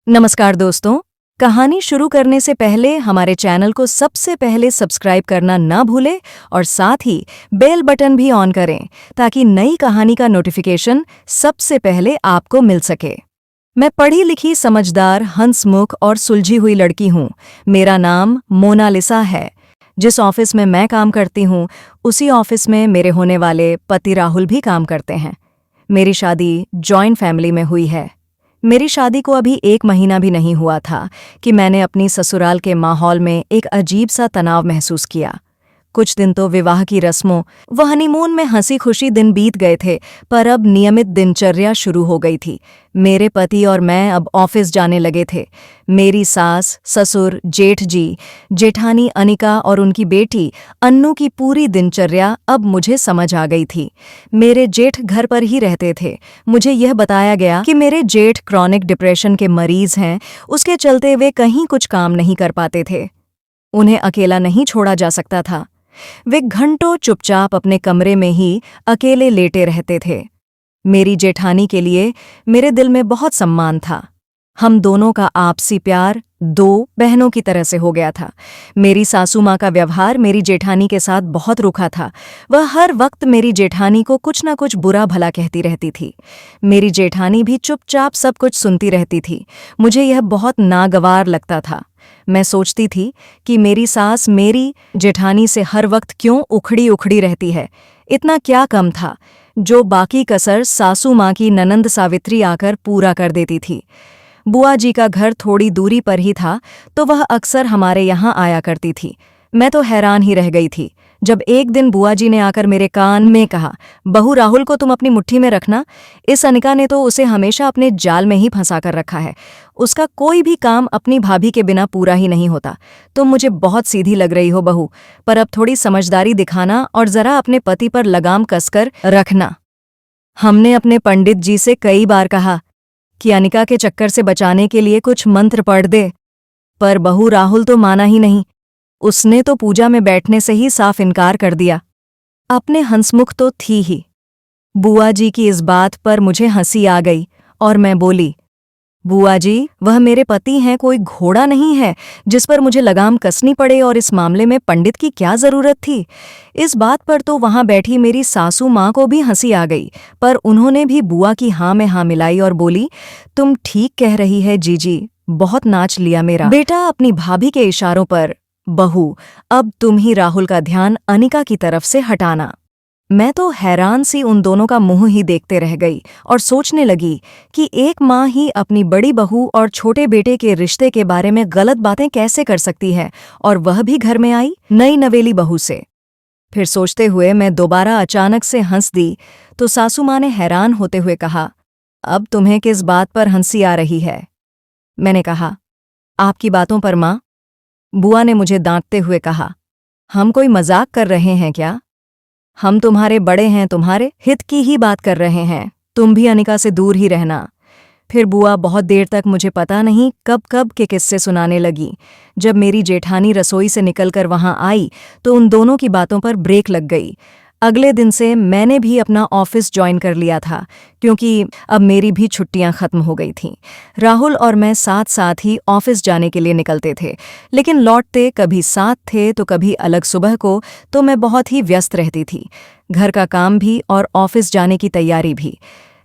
नमस्कार दोस्तों। कहानी शुरू करने से पहले हमारे चैनल को सबसे पहले सब्सक्राइब करना ना भूलें और साथ ही बेल बटन भी ऑन करें ताकि नई कहानी का नोटिफिकेशन सबसे पहले आपको मिल सके। मैं पढ़ी लिखी समझदार हंसमुख और सुलझी हुई लड़की हूँ। मेरा नाम मोनालिसा है। जिस ऑफिस में मैं काम करती हूँ उसी ऑफिस में मेरे होने वाले पति राहुल भी काम करते हैं। मेरी शादी जॉइंट फैमिली में हुई है। मेरी शादी को अभी 1 महीना भी नहीं हुआ था कि मैंने अपनी ससुराल के माहौल में एक अजीब सा तनाव महसूस किया। कुछ दिन तो विवाह की रस्मों व हनीमून में हंसी खुशी दिन बीत गए थे, पर अब नियमित दिनचर्या शुरू हो गई थी। मेरे पति और मैं अब ऑफिस जाने लगे थे। मेरी सास, ससुर, जेठ जी, जेठानी अनिका और उनकी बेटी अन्नू की पूरी दिनचर्या अब मुझे समझ आ गई थी। मेरे जेठ घर पर ही रहते थे। मुझे यह बताया गया कि मेरे जेठ क्रॉनिक डिप्रेशन के मरीज हैं, उसके चलते वे कहीं कुछ काम नहीं कर पाते थे। उन्हें अकेला नहीं छोड़ा जा सकता था। वे घंटों चुपचाप अपने कमरे में ही अकेले लेटे रहते थे। मेरी जेठानी के लिए मेरे दिल में बहुत सम्मान था। हम दोनों का आपसी प्यार 2 बहनों की तरह से हो गया था। मेरी सासू माँ का व्यवहार मेरी जेठानी के साथ बहुत रूखा था। वह हर वक्त मेरी जेठानी को कुछ ना कुछ बुरा भला कहती रहती थी। मेरी जेठानी भी चुपचाप सब कुछ सुनती रहती थी। मुझे यह बहुत नागवार लगता था। मैं सोचती थी कि मेरी सास मेरी जेठानी से हर वक्त क्यों उखड़ी उखड़ी रहती है। इतना क्या कम था जो बाकी कसर सासू माँ की ननंद सावित्री आकर पूरा कर देती थी। बुआ जी का घर थोड़ी दूरी पर ही था, तो वह अक्सर हमारे यहाँ आया करती थी। मैं तो हैरान ही रह गई थी जब एक दिन बुआ जी ने आकर मेरे कान में कहा, बहू राहुल को तुम अपनी मुट्ठी में रखना। इस अनिका ने तो उसे हमेशा अपने जाल में ही फंसा कर रखा है। उसका कोई भी काम अपनी भाभी के बिना पूरा ही नहीं होता। तुम मुझे बहुत सीधी लग रही हो बहू, पर अब थोड़ी समझदारी दिखाना और जरा अपने पति पर लगाम कसकर रखना। हमने अपने पंडित जी से कई बार कहा कि अनिका के चक्कर से बचाने के लिए कुछ मंत्र पढ़ दे, पर बहू राहुल तो माना ही नहीं। उसने तो पूजा में बैठने से ही साफ इनकार कर दिया। अपने हंसमुख तो थी ही। बुआ जी की इस बात पर मुझे हंसी आ गई और मैं बोली, बुआ जी, वह मेरे पति हैं, कोई घोड़ा नहीं है जिस पर मुझे लगाम कसनी पड़े, और इस मामले में पंडित की क्या जरूरत थी। इस बात पर तो वहां बैठी मेरी सासू माँ को भी हंसी आ गई, पर उन्होंने भी बुआ की हाँ में हाँ मिलाई और बोली, तुम ठीक कह रही है जीजी, बहुत नाच लिया मेरा बेटा अपनी भाभी के इशारों पर। बहू, अब तुम ही राहुल का ध्यान अनिका की तरफ से हटाना। मैं तो हैरान सी उन दोनों का मुंह ही देखते रह गई और सोचने लगी कि एक माँ ही अपनी बड़ी बहू और छोटे बेटे के रिश्ते के बारे में गलत बातें कैसे कर सकती है, और वह भी घर में आई नई नवेली बहू से। फिर सोचते हुए मैं दोबारा अचानक से हंस दी तो सासू माँ ने हैरान होते हुए कहा, अब तुम्हें किस बात पर हंसी आ रही है? मैंने कहा, आपकी बातों पर माँ। बुआ ने मुझे डांटते हुए कहा, हम कोई मजाक कर रहे हैं क्या? हम तुम्हारे बड़े हैं, तुम्हारे हित की ही बात कर रहे हैं। तुम भी अनिका से दूर ही रहना। फिर बुआ बहुत देर तक मुझे पता नहीं कब कब के किस्से सुनाने लगी। जब मेरी जेठानी रसोई से निकलकर वहां आई तो उन दोनों की बातों पर ब्रेक लग गई। अगले दिन से मैंने भी अपना ऑफिस ज्वाइन कर लिया था, क्योंकि अब मेरी भी छुट्टियां खत्म हो गई थीं। राहुल और मैं साथ साथ ही ऑफिस जाने के लिए निकलते थे, लेकिन लौटते कभी साथ थे तो कभी अलग। सुबह को तो मैं बहुत ही व्यस्त रहती थी, घर का काम भी और ऑफिस जाने की तैयारी भी।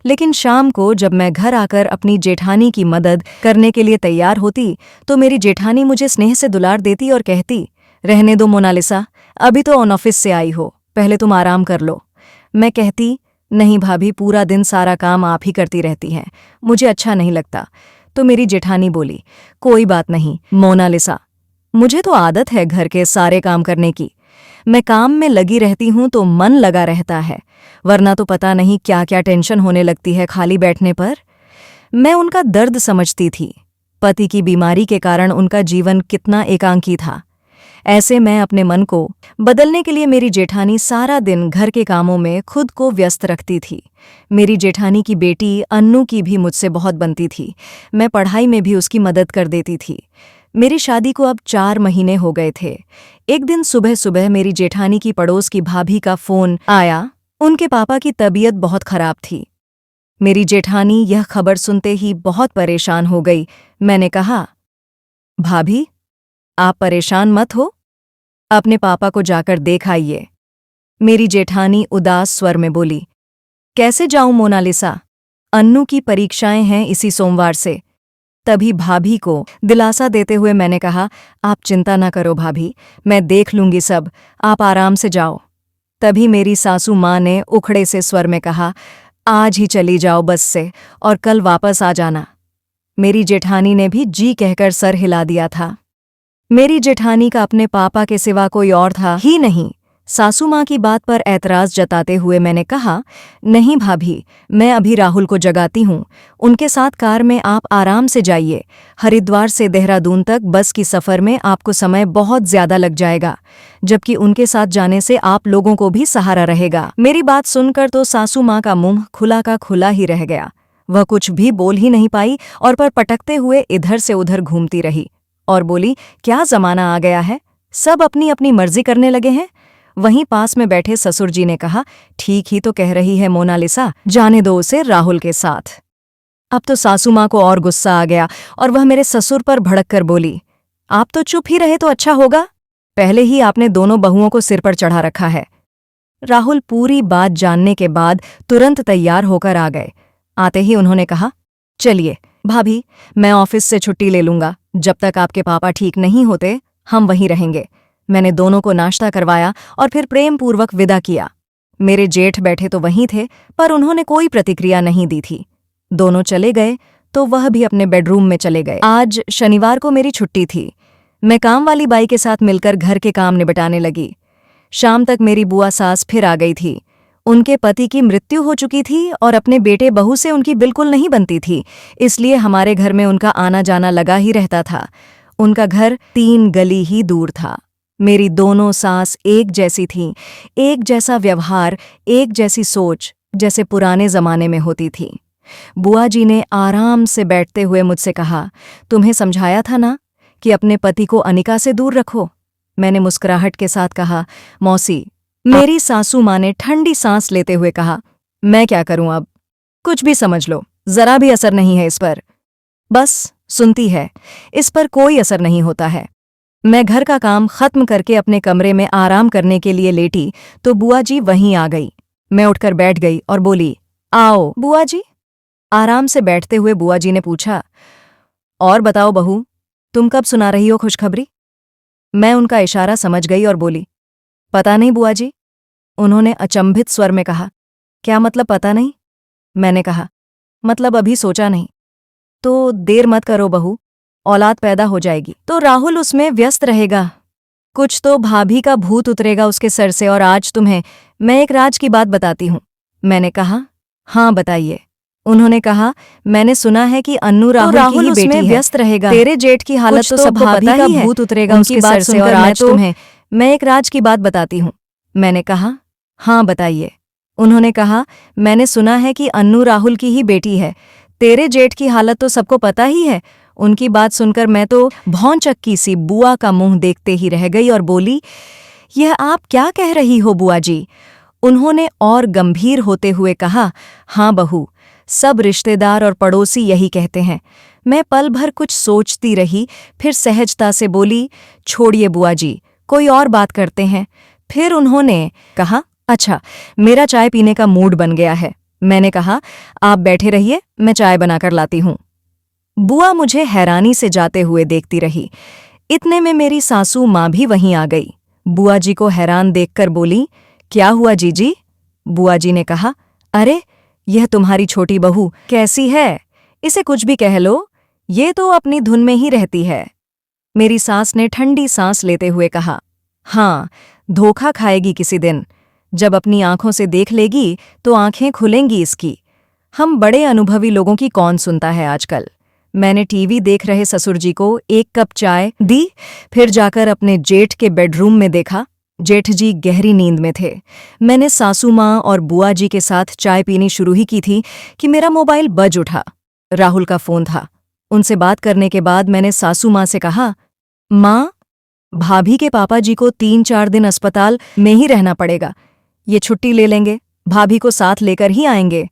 लेकिन शाम को जब मैं घर आकर अपनी जेठानी की मदद करने के लिए तैयार होती तो मेरी जेठानी मुझे स्नेह से दुलार देती और कहती, रहने दो मोनालिसा, अभी तो ऑन ऑफिस से आई हो, पहले तुम आराम कर लो। मैं कहती, नहीं भाभी, पूरा दिन सारा काम आप ही करती रहती हैं, मुझे अच्छा नहीं लगता। तो मेरी जेठानी बोली, कोई बात नहीं मोनालिसा, मुझे तो आदत है घर के सारे काम करने की। मैं काम में लगी रहती हूं तो मन लगा रहता है, वरना तो पता नहीं क्या क्या टेंशन होने लगती है खाली बैठने पर। मैं उनका दर्द समझती थी। पति की बीमारी के कारण उनका जीवन कितना एकांकी था। ऐसे मैं अपने मन को बदलने के लिए मेरी जेठानी सारा दिन घर के कामों में खुद को व्यस्त रखती थी। मेरी जेठानी की बेटी अन्नू की भी मुझसे बहुत बनती थी। मैं पढ़ाई में भी उसकी मदद कर देती थी। मेरी शादी को अब 4 महीने हो गए थे। एक दिन सुबह सुबह मेरी जेठानी की पड़ोस की भाभी का फोन आया। उनके पापा की तबीयत बहुत खराब थी। मेरी जेठानी यह खबर सुनते ही बहुत परेशान हो गई। मैंने कहा, भाभी, आप परेशान मत हो, अपने पापा को जाकर देख आइए। मेरी जेठानी उदास स्वर में बोली, कैसे जाऊं मोनालिसा, अन्नू की परीक्षाएं हैं इसी सोमवार से। तभी भाभी को दिलासा देते हुए मैंने कहा, आप चिंता न करो भाभी, मैं देख लूंगी सब, आप आराम से जाओ। तभी मेरी सासू माँ ने उखड़े से स्वर में कहा, आज ही चली जाओ बस से और कल वापस आ जाना। मेरी जेठानी ने भी जी कहकर सर हिला दिया था। मेरी जेठानी का अपने पापा के सिवा कोई और था ही नहीं। सासू माँ की बात पर ऐतराज जताते हुए मैंने कहा, नहीं भाभी, मैं अभी राहुल को जगाती हूँ, उनके साथ कार में आप आराम से जाइए। हरिद्वार से देहरादून तक बस की सफ़र में आपको समय बहुत ज़्यादा लग जाएगा, जबकि उनके साथ जाने से आप लोगों को भी सहारा रहेगा। मेरी बात सुनकर तो सासू माँ का मुंह खुला का खुला ही रह गया। वह कुछ भी बोल ही नहीं पाई और पर पटकते हुए इधर से उधर घूमती रही और बोली, क्या जमाना आ गया है, सब अपनी अपनी मर्जी करने लगे हैं। वहीं पास में बैठे ससुर जी ने कहा, ठीक ही तो कह रही है मोनालिसा, जाने दो उसे राहुल के साथ। अब तो सासू माँ को और गुस्सा आ गया और वह मेरे ससुर पर भड़क कर बोली, आप तो चुप ही रहे तो अच्छा होगा, पहले ही आपने दोनों बहुओं को सिर पर चढ़ा रखा है। राहुल पूरी बात जानने के बाद तुरंत तैयार होकर आ गए। आते ही उन्होंने कहा, चलिए भाभी, मैं ऑफिस से छुट्टी ले लूंगा, जब तक आपके पापा ठीक नहीं होते हम वहीं रहेंगे। मैंने दोनों को नाश्ता करवाया और फिर प्रेम पूर्वक विदा किया। मेरे जेठ बैठे तो वहीं थे, पर उन्होंने कोई प्रतिक्रिया नहीं दी थी। दोनों चले गए तो वह भी अपने बेडरूम में चले गए। आज शनिवार को मेरी छुट्टी थी। मैं काम वाली बाई के साथ मिलकर घर के काम निपटाने लगी। शाम तक मेरी बुआ सास फिर आ गई थी। उनके पति की मृत्यु हो चुकी थी और अपने बेटे बहू से उनकी बिल्कुल नहीं बनती थी, इसलिए हमारे घर में उनका आना जाना लगा ही रहता था। उनका घर 3 गली ही दूर था। मेरी दोनों सास एक जैसी थीं, एक जैसा व्यवहार, एक जैसी सोच, जैसे पुराने जमाने में होती थी। बुआ जी ने आराम से बैठते हुए मुझसे कहा, तुम्हें समझाया था ना कि अपने पति को अनिका से दूर रखो। मैंने मुस्कुराहट के साथ कहा, मौसी। मेरी सासू माँ ने ठंडी सांस लेते हुए कहा, मैं क्या करूं अब, कुछ भी समझ लो, जरा भी असर नहीं है इस पर। बस सुनती है, इस पर कोई असर नहीं होता है। मैं घर का काम खत्म करके अपने कमरे में आराम करने के लिए लेटी तो बुआ जी वहीं आ गई। मैं उठकर बैठ गई और बोली, आओ बुआ जी। आराम से बैठते हुए बुआ जी ने पूछा, और बताओ बहू, तुम कब सुना रही हो खुशखबरी। मैं उनका इशारा समझ गई और बोली, पता नहीं बुआ जी। उन्होंने अचंभित स्वर में कहा, क्या मतलब पता नहीं। मैंने कहा, मतलब अभी सोचा नहीं। तो देर मत करो बहू, औलाद पैदा हो जाएगी तो राहुल उसमें व्यस्त रहेगा, कुछ तो भाभी का भूत उतरेगा उसके सर से। और आज तुम्हें मैं एक राज की बात बताती हूँ। मैंने कहा, हाँ बताइए। उन्होंने कहा, मैंने सुना है कि अन्नू राहुल की ही बेटी है, व्यस्त रहेगा, तेरे जेठ की हालत तो सबको पता ही है, भूत उतरेगा उसके सर से। और आज तुम्हें मैं एक राज की बात बताती हूँ। मैंने कहा, हाँ बताइए। उन्होंने कहा, मैंने सुना है कि अन्नू राहुल की ही बेटी है, तेरे जेठ की हालत तो सबको पता ही है। उनकी बात सुनकर मैं तो भौंचक्की सी बुआ का मुंह देखते ही रह गई और बोली, यह आप क्या कह रही हो बुआ जी। उन्होंने और गंभीर होते हुए कहा, हाँ बहू, सब रिश्तेदार और पड़ोसी यही कहते हैं। मैं पल भर कुछ सोचती रही, फिर सहजता से बोली, छोड़िए बुआ जी, कोई और बात करते हैं। फिर उन्होंने कहा, अच्छा, मेरा चाय पीने का मूड बन गया है। मैंने कहा, आप बैठे रहिए, मैं चाय बनाकर लाती हूँ। बुआ मुझे हैरानी से जाते हुए देखती रही। इतने में मेरी सासू माँ भी वहीं आ गई। बुआ जी को हैरान देखकर बोली, क्या हुआ जीजी। बुआ जी ने कहा, अरे यह तुम्हारी छोटी बहू कैसी है, इसे कुछ भी कह लो, ये तो अपनी धुन में ही रहती है। मेरी सास ने ठंडी सांस लेते हुए कहा, हाँ, धोखा खाएगी किसी दिन, जब अपनी आंखों से देख लेगी तो आंखें खुलेंगी इसकी। हम बड़े अनुभवी लोगों की कौन सुनता है आजकल। मैंने टीवी देख रहे ससुर जी को एक कप चाय दी, फिर जाकर अपने जेठ के बेडरूम में देखा। जेठ जी गहरी नींद में थे। मैंने सासू माँ और बुआ जी के साथ चाय पीनी शुरू ही की थी कि मेरा मोबाइल बज उठा। राहुल का फोन था। उनसे बात करने के बाद मैंने सासू माँ से कहा, माँ, भाभी के पापा जी को 3-4 दिन अस्पताल में ही रहना पड़ेगा, ये छुट्टी ले लेंगे, भाभी को साथ लेकर ही आएंगे।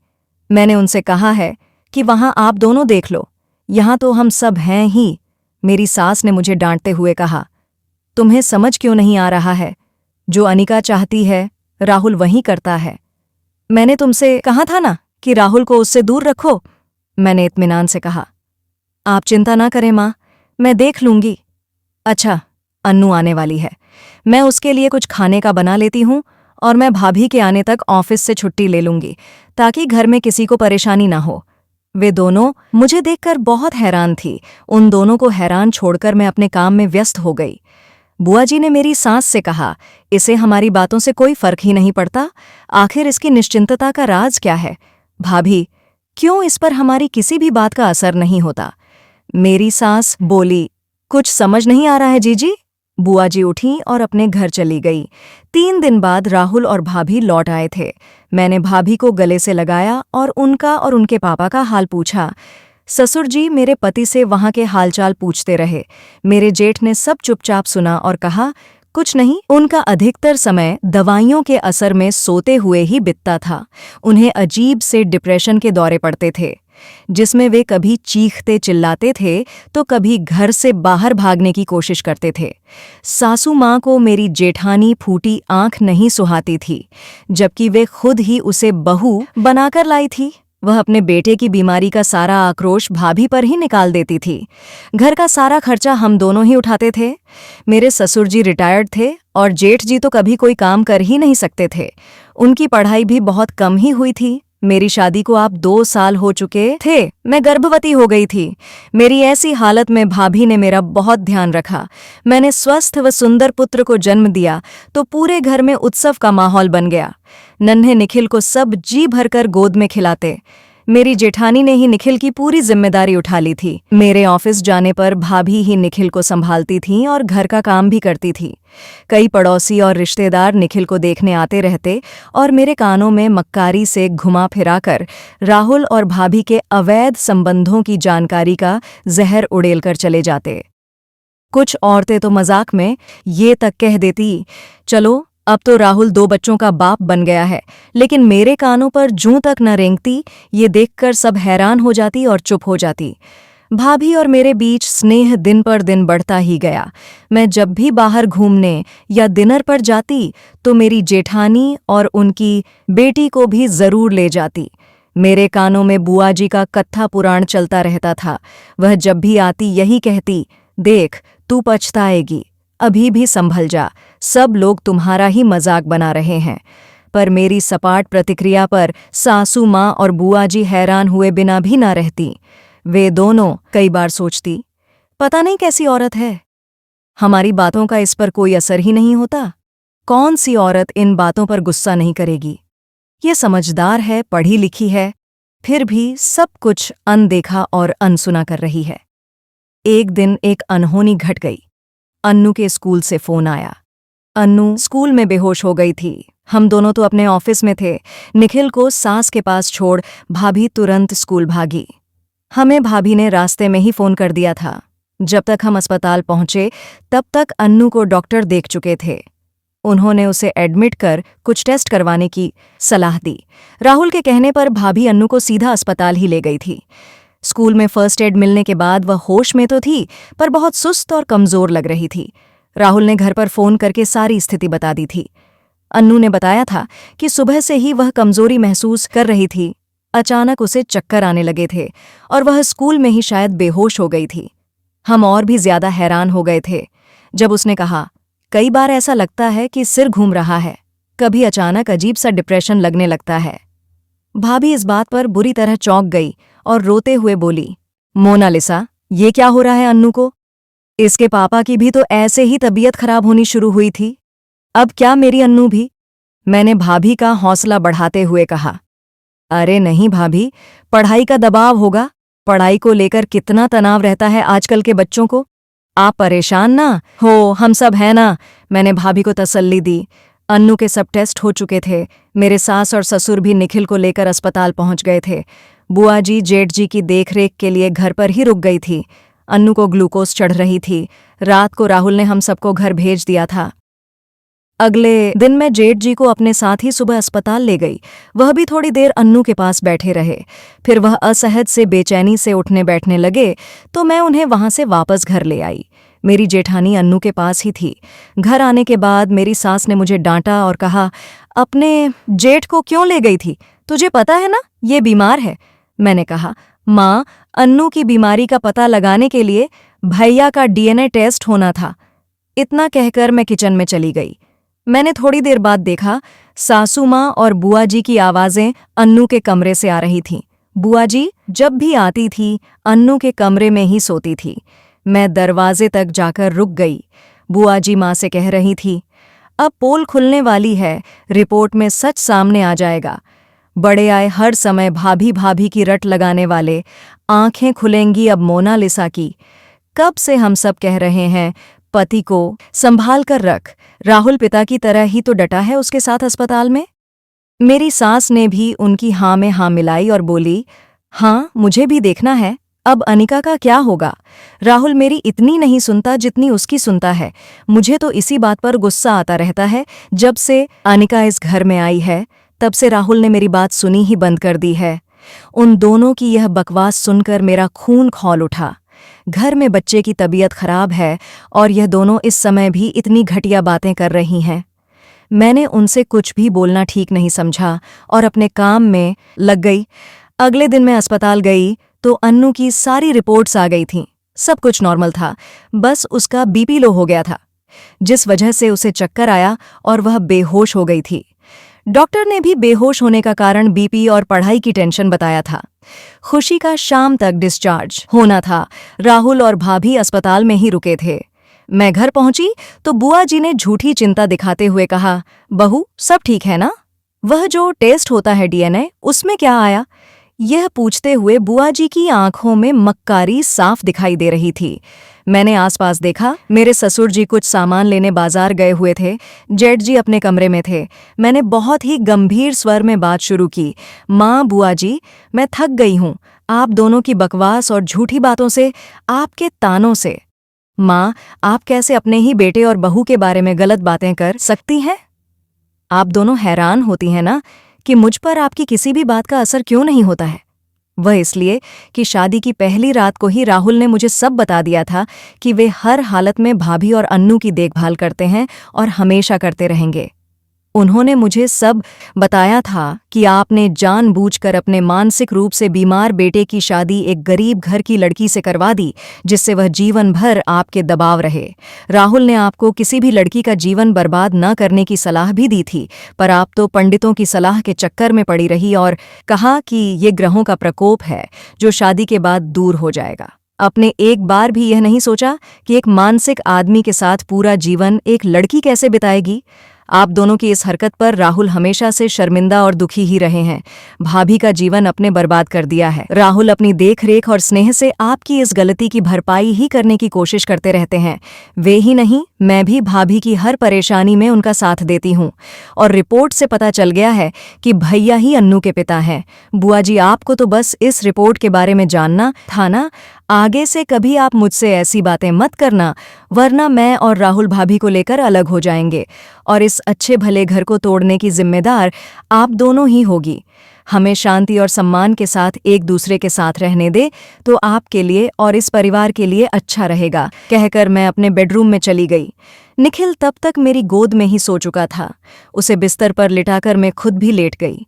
मैंने उनसे कहा है कि वहां आप दोनों देख लो, यहां तो हम सब हैं ही। मेरी सास ने मुझे डांटते हुए कहा, तुम्हें समझ क्यों नहीं आ रहा है? जो अनिका चाहती है राहुल वही करता है। मैंने तुमसे कहा था ना कि राहुल को उससे दूर रखो, मैंने इत्मीनान से कहा। आप चिंता ना करें माँ, मैं देख लूंगी। अच्छा, अन्नू आने वाली है, मैं उसके लिए कुछ खाने का बना लेती हूँ और मैं भाभी के आने तक ऑफिस से छुट्टी ले लूंगी ताकि घर में किसी को परेशानी ना हो। वे दोनों मुझे देखकर बहुत हैरान थी। उन दोनों को हैरान छोड़कर मैं अपने काम में व्यस्त हो गई। बुआ जी ने मेरी सास से कहा, इसे हमारी बातों से कोई फर्क ही नहीं पड़ता, आखिर इसकी निश्चिंतता का राज क्या है? भाभी, क्यों इस पर हमारी किसी भी बात का असर नहीं होता? मेरी सास बोली, कुछ समझ नहीं आ रहा है जीजी। बुआ जी उठी और अपने घर चली गई। 3 दिन बाद राहुल और भाभी लौट आए थे। मैंने भाभी को गले से लगाया और उनका और उनके पापा का हाल पूछा। ससुर जी मेरे पति से वहां के हालचाल पूछते रहे। मेरे जेठ ने सब चुपचाप सुना और कहा, कुछ नहीं, उनका अधिकतर समय दवाइयों के असर में सोते हुए ही बीतता था। उन्हें अजीब से डिप्रेशन के दौरे पड़ते थे, जिसमें वे कभी चीखते चिल्लाते थे तो कभी घर से बाहर भागने की कोशिश करते थे। सासू माँ को मेरी जेठानी फूटी आंख नहीं सुहाती थी, जबकि वे खुद ही उसे बहू बनाकर लाई थी। वह अपने बेटे की बीमारी का सारा आक्रोश भाभी पर ही निकाल देती थी। घर का सारा खर्चा हम दोनों ही उठाते थे। मेरे ससुर जी रिटायर्ड थे और जेठ जी तो कभी कोई काम कर ही नहीं सकते थे। उनकी पढ़ाई भी बहुत कम ही हुई थी। मेरी शादी को आप 2 साल हो चुके थे, मैं गर्भवती हो गई थी। मेरी ऐसी हालत में भाभी ने मेरा बहुत ध्यान रखा। मैंने स्वस्थ व सुंदर पुत्र को जन्म दिया तो पूरे घर में उत्सव का माहौल बन गया। नन्हे निखिल को सब जी भरकर गोद में खिलाते। मेरी जेठानी ने ही निखिल की पूरी जिम्मेदारी उठा ली थी। मेरे ऑफिस जाने पर भाभी ही निखिल को संभालती थीं और घर का काम भी करती थी। कई पड़ोसी और रिश्तेदार निखिल को देखने आते रहते और मेरे कानों में मक्कारी से घुमा फिराकर राहुल और भाभी के अवैध संबंधों की जानकारी का जहर उड़ेलकर चले जाते। कुछ औरतें तो मजाक में ये तक कह देती, चलो अब तो राहुल 2 बच्चों का बाप बन गया है, लेकिन मेरे कानों पर जूं तक न रेंगती। ये देखकर सब हैरान हो जाती और चुप हो जाती। भाभी और मेरे बीच स्नेह दिन पर दिन बढ़ता ही गया। मैं जब भी बाहर घूमने या डिनर पर जाती तो मेरी जेठानी और उनकी बेटी को भी जरूर ले जाती। मेरे कानों में बुआ जी का कथा पुराण चलता रहता था। वह जब भी आती यही कहती, देख तू पछताएगी, अभी भी संभल जा, सब लोग तुम्हारा ही मजाक बना रहे हैं। पर मेरी सपाट प्रतिक्रिया पर सासू माँ और बुआ जी हैरान हुए बिना भी ना रहती। वे दोनों कई बार सोचती, पता नहीं कैसी औरत है, हमारी बातों का इस पर कोई असर ही नहीं होता। कौन सी औरत इन बातों पर गुस्सा नहीं करेगी? ये समझदार है, पढ़ी लिखी है, फिर भी सब कुछ अनदेखा और अनसुना कर रही है। एक दिन एक अनहोनी घट गई। अन्नू के स्कूल से फोन आया। अन्नू स्कूल में बेहोश हो गई थी। हम दोनों तो अपने ऑफिस में थे। निखिल को सास के पास छोड़ भाभी तुरंत स्कूल भागी। हमें भाभी ने रास्ते में ही फोन कर दिया था। जब तक हम अस्पताल पहुंचे तब तक अन्नू को डॉक्टर देख चुके थे। उन्होंने उसे एडमिट कर कुछ टेस्ट करवाने की सलाह दी। राहुल के कहने पर भाभी अन्नू को सीधा अस्पताल ही ले गई थी। स्कूल में फर्स्ट एड मिलने के बाद वह होश में तो थी, पर बहुत सुस्त और कमजोर लग रही थी। राहुल ने घर पर फोन करके सारी स्थिति बता दी थी। अन्नू ने बताया था कि सुबह से ही वह कमजोरी महसूस कर रही थी। अचानक उसे चक्कर आने लगे थे और वह स्कूल में ही शायद बेहोश हो गई थी। हम और भी ज्यादा हैरान हो गए थे जब उसने कहा, कई बार ऐसा लगता है कि सिर घूम रहा है, कभी अचानक अजीब सा डिप्रेशन लगने लगता है। भाभी इस बात पर बुरी तरह चौंक गई और रोते हुए बोली, मोनालिसा, ये क्या हो रहा है अन्नू को? इसके पापा की भी तो ऐसे ही तबीयत खराब होनी शुरू हुई थी, अब क्या मेरी अन्नू भी? मैंने भाभी का हौसला बढ़ाते हुए कहा, अरे नहीं भाभी, पढ़ाई का दबाव होगा। पढ़ाई को लेकर कितना तनाव रहता है आजकल के बच्चों को। आप परेशान ना हो, हम सब हैं ना, मैंने भाभी को तसल्ली दी। अन्नू के सब टेस्ट हो चुके थे। मेरे सास और ससुर भी निखिल को लेकर अस्पताल पहुंच गए थे। बुआ जी जेठ जी की देखरेख के लिए घर पर ही रुक गई थी। अन्नू को ग्लूकोज चढ़ रही थी। रात को राहुल ने हम सबको घर भेज दिया था। अगले दिन मैं जेठ जी को अपने साथ ही सुबह अस्पताल ले गई। वह भी थोड़ी देर अन्नू के पास बैठे रहे। फिर वह असहज से बेचैनी से उठने बैठने लगे तो मैं उन्हें वहां से वापस घर ले आई। मेरी जेठानी अन्नू के पास ही थी। घर आने के बाद मेरी सास ने मुझे डांटा और कहा, अपने जेठ को क्यों ले गई थी? तुझे पता है ना, ये बीमार है। मैंने कहा, माँ, अन्नू की बीमारी का पता लगाने के लिए भैया का डीएनए टेस्ट होना था। इतना कहकर मैं किचन में चली गई। मैंने थोड़ी देर बाद देखा, सासू माँ और बुआ जी की आवाजें अन्नू के कमरे से आ रही थीं। बुआ जी जब भी आती थी अन्नू के कमरे में ही सोती थी। मैं दरवाजे तक जाकर रुक गई। बुआ जी माँ से कह रही थी, अब पोल खुलने वाली है, रिपोर्ट में सच सामने आ जाएगा। बड़े आए हर समय भाभी भाभी की रट लगाने वाले, आंखें खुलेंगी अब मोनालिसा की। कब से हम सब कह रहे हैं, पति को संभाल कर रख। राहुल पिता की तरह ही तो डटा है उसके साथ अस्पताल में। मेरी सास ने भी उनकी हाँ में हाँ मिलाई और बोली, हाँ, मुझे भी देखना है। अब अनिका का क्या होगा? राहुल मेरी इतनी नहीं सुनता जितनी उसकी सुनता है। मुझे तो इसी बात पर गुस्सा आता रहता है। जब से अनिका इस घर में आई है तब से राहुल ने मेरी बात सुनी ही बंद कर दी है। उन दोनों की यह बकवास सुनकर मेरा खून खौल उठा। घर में बच्चे की तबीयत खराब है और यह दोनों इस समय भी इतनी घटिया बातें कर रही हैं। मैंने उनसे कुछ भी बोलना ठीक नहीं समझा और अपने काम में लग गई। अगले दिन मैं अस्पताल गई तो अन्नू की सारी रिपोर्ट्स आ गई थीं। सब कुछ नॉर्मल था, बस उसका बीपी लो हो गया था, जिस वजह से उसे चक्कर आया और वह बेहोश हो गई थी। डॉक्टर ने भी बेहोश होने का कारण बीपी और पढ़ाई की टेंशन बताया था। खुशी का शाम तक डिस्चार्ज होना था। राहुल और भाभी अस्पताल में ही रुके थे। मैं घर पहुंची तो बुआ जी ने झूठी चिंता दिखाते हुए कहा, बहू, सब ठीक है ना? वह जो टेस्ट होता है डीएनए, उसमें क्या आया? यह पूछते हुए बुआ जी की आंखों में मक्कारी साफ दिखाई दे रही थी। मैंने आसपास देखा। मेरे ससुर जी कुछ सामान लेने बाजार गए हुए थे। जेठ जी अपने कमरे में थे। मैंने बहुत ही गंभीर स्वर में बात शुरू की, माँ, बुआ जी, मैं थक गई हूँ आप दोनों की बकवास और झूठी बातों से, आपके तानों से। माँ, आप कैसे अपने ही बेटे और बहू के बारे में गलत बातें कर सकती हैं? आप दोनों हैरान होती हैं ना कि मुझ पर आपकी किसी भी बात का असर क्यों नहीं होता है। वह इसलिए कि शादी की पहली रात को ही राहुल ने मुझे सब बता दिया था कि वे हर हालत में भाभी और अन्नू की देखभाल करते हैं और हमेशा करते रहेंगे। उन्होंने मुझे सब बताया था कि आपने जानबूझकर अपने मानसिक रूप से बीमार बेटे की शादी एक गरीब घर की लड़की से करवा दी, जिससे वह जीवन भर आपके दबाव रहे। राहुल ने आपको किसी भी लड़की का जीवन बर्बाद न करने की सलाह भी दी थी, पर आप तो पंडितों की सलाह के चक्कर में पड़ी रही और कहा कि ये ग्रहों का प्रकोप है जो शादी के बाद दूर हो जाएगा। आपने एक बार भी यह नहीं सोचा कि एक मानसिक आदमी के साथ पूरा जीवन एक लड़की कैसे बिताएगी? आप दोनों की इस हरकत पर राहुल हमेशा से शर्मिंदा और दुखी ही रहे हैं। भाभी का जीवन अपने बर्बाद कर दिया है। राहुल अपनी देखरेख और स्नेह से आपकी इस गलती की भरपाई ही करने की कोशिश करते रहते हैं। वे ही नहीं, मैं भी भाभी की हर परेशानी में उनका साथ देती हूँ। और रिपोर्ट से पता चल गया है कि भैया ही अन्नू के पिता हैं। बुआ जी, आपको तो बस इस रिपोर्ट के बारे में जानना था ना। आगे से कभी आप मुझसे ऐसी बातें मत करना, वरना मैं और राहुल भाभी को लेकर अलग हो जाएंगे और इस अच्छे भले घर को तोड़ने की जिम्मेदार आप दोनों ही होगी। हमें शांति और सम्मान के साथ एक दूसरे के साथ रहने दे तो आपके लिए और इस परिवार के लिए अच्छा रहेगा, कहकर मैं अपने बेडरूम में चली गई। निखिल तब तक मेरी गोद में ही सो चुका था। उसे बिस्तर पर लिटाकर मैं खुद भी लेट गई।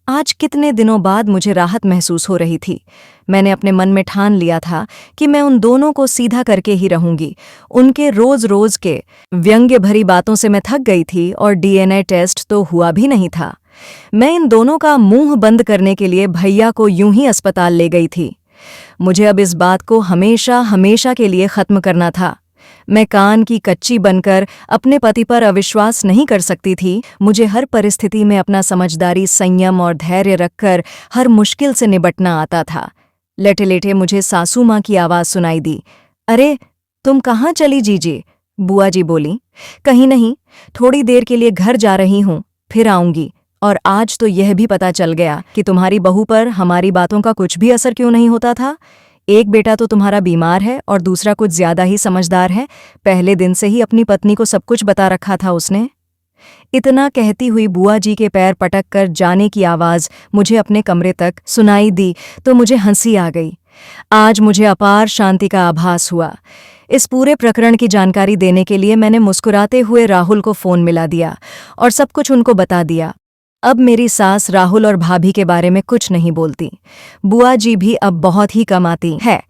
आज कितने दिनों बाद मुझे राहत महसूस हो रही थी। मैंने अपने मन में ठान लिया था कि मैं उन दोनों को सीधा करके ही रहूंगी। उनके रोज रोज के व्यंग्य भरी बातों से मैं थक गई थी और डीएनए टेस्ट तो हुआ भी नहीं था। मैं इन दोनों का मुंह बंद करने के लिए भैया को यूं ही अस्पताल ले गई थी। मुझे अब इस बात को हमेशा हमेशा के लिए खत्म करना था। मैं कान की कच्ची बनकर अपने पति पर अविश्वास नहीं कर सकती थी। मुझे हर परिस्थिति में अपना समझदारी, संयम और धैर्य रखकर हर मुश्किल से निपटना आता था। लेटे लेटे मुझे सासू माँ की आवाज़ सुनाई दी। अरे, तुम कहाँ चली जीजी? बुआ जी बोली। कहीं नहीं, थोड़ी देर के लिए घर जा रही हूँ, फिर आऊंगी। और आज तो यह भी पता चल गया कि तुम्हारी बहू पर हमारी बातों का कुछ भी असर क्यों नहीं होता था। एक बेटा तो तुम्हारा बीमार है और दूसरा कुछ ज्यादा ही समझदार है। पहले दिन से ही अपनी पत्नी को सब कुछ बता रखा था उसने। इतना कहती हुई बुआ जी के पैर पटक कर जाने की आवाज़ मुझे अपने कमरे तक सुनाई दी तो मुझे हंसी आ गई। आज मुझे अपार शांति का आभास हुआ। इस पूरे प्रकरण की जानकारी देने के लिए मैंने मुस्कुराते हुए राहुल को फ़ोन मिला दिया और सब कुछ उनको बता दिया। अब मेरी सास राहुल और भाभी के बारे में कुछ नहीं बोलती। बुआ जी भी अब बहुत ही कम आती है।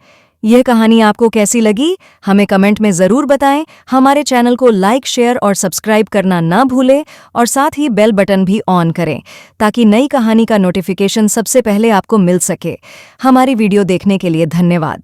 यह कहानी आपको कैसी लगी हमें कमेंट में ज़रूर बताएं। हमारे चैनल को लाइक, शेयर और सब्सक्राइब करना ना भूलें और साथ ही बेल बटन भी ऑन करें ताकि नई कहानी का नोटिफिकेशन सबसे पहले आपको मिल सके। हमारी वीडियो देखने के लिए धन्यवाद।